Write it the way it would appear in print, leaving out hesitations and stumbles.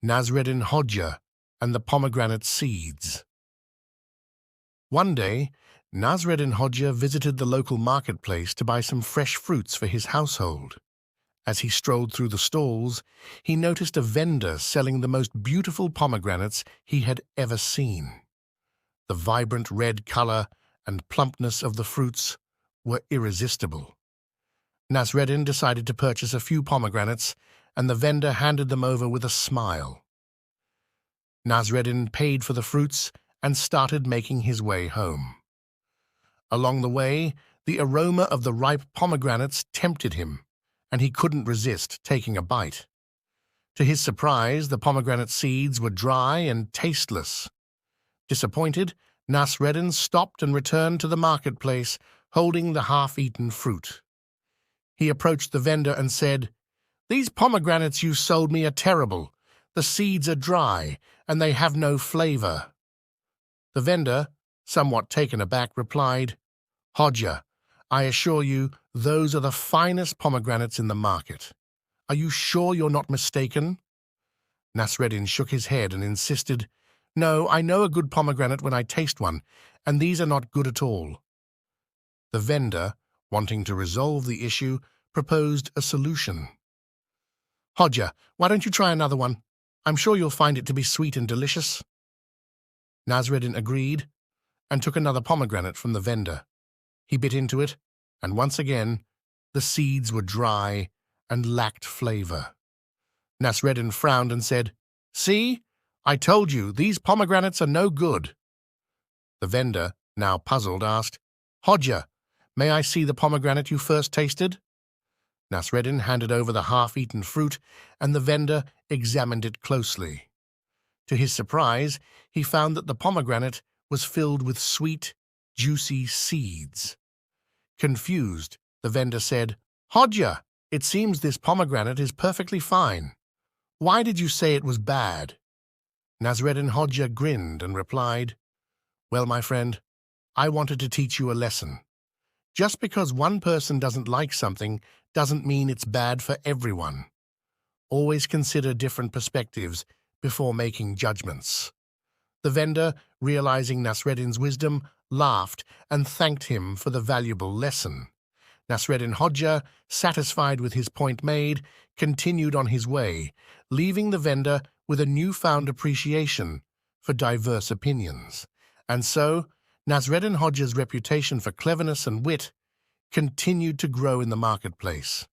Nasreddin Hodja and the Pomegranate Seeds. One day, Nasreddin Hodja visited the local marketplace to buy some fresh fruits for his household. As he strolled through the stalls, he noticed a vendor selling the most beautiful pomegranates he had ever seen. The vibrant red color and plumpness of the fruits were irresistible. Nasreddin decided to purchase a few pomegranates, and the vendor handed them over with a smile. Nasreddin paid for the fruits and started making his way home. Along the way, the aroma of the ripe pomegranates tempted him, and he couldn't resist taking a bite. To his surprise, the pomegranate seeds were dry and tasteless. Disappointed, Nasreddin stopped and returned to the marketplace, holding the half-eaten fruit. He approached the vendor and said, "These pomegranates you sold me are terrible. The seeds are dry, and they have no flavor." The vendor, somewhat taken aback, replied, "Hodja, I assure you, those are the finest pomegranates in the market. Are you sure you're not mistaken?" Nasreddin shook his head and insisted, "No, I know a good pomegranate when I taste one, and these are not good at all." The vendor, wanting to resolve the issue, proposed a solution. "Hodja, why don't you try another one? I'm sure you'll find it to be sweet and delicious." Nasreddin agreed and took another pomegranate from the vendor. He bit into it, and once again, the seeds were dry and lacked flavor. Nasreddin frowned and said, "See, I told you, these pomegranates are no good." The vendor, now puzzled, asked, "Hodja, may I see the pomegranate you first tasted?" Nasreddin handed over the half-eaten fruit, and the vendor examined it closely. To his surprise, he found that the pomegranate was filled with sweet, juicy seeds. Confused, the vendor said, "Hodja, it seems this pomegranate is perfectly fine. Why did you say it was bad?" Nasreddin Hodja grinned and replied, "Well, my friend, I wanted to teach you a lesson. Just because one person doesn't like something doesn't mean it's bad for everyone. Always consider different perspectives before making judgments." The vendor, realizing Nasreddin's wisdom, laughed and thanked him for the valuable lesson. Nasreddin Hodja, satisfied with his point made, continued on his way, leaving the vendor with a newfound appreciation for diverse opinions. And so, Nasreddin Hodja's reputation for cleverness and wit continued to grow in the marketplace.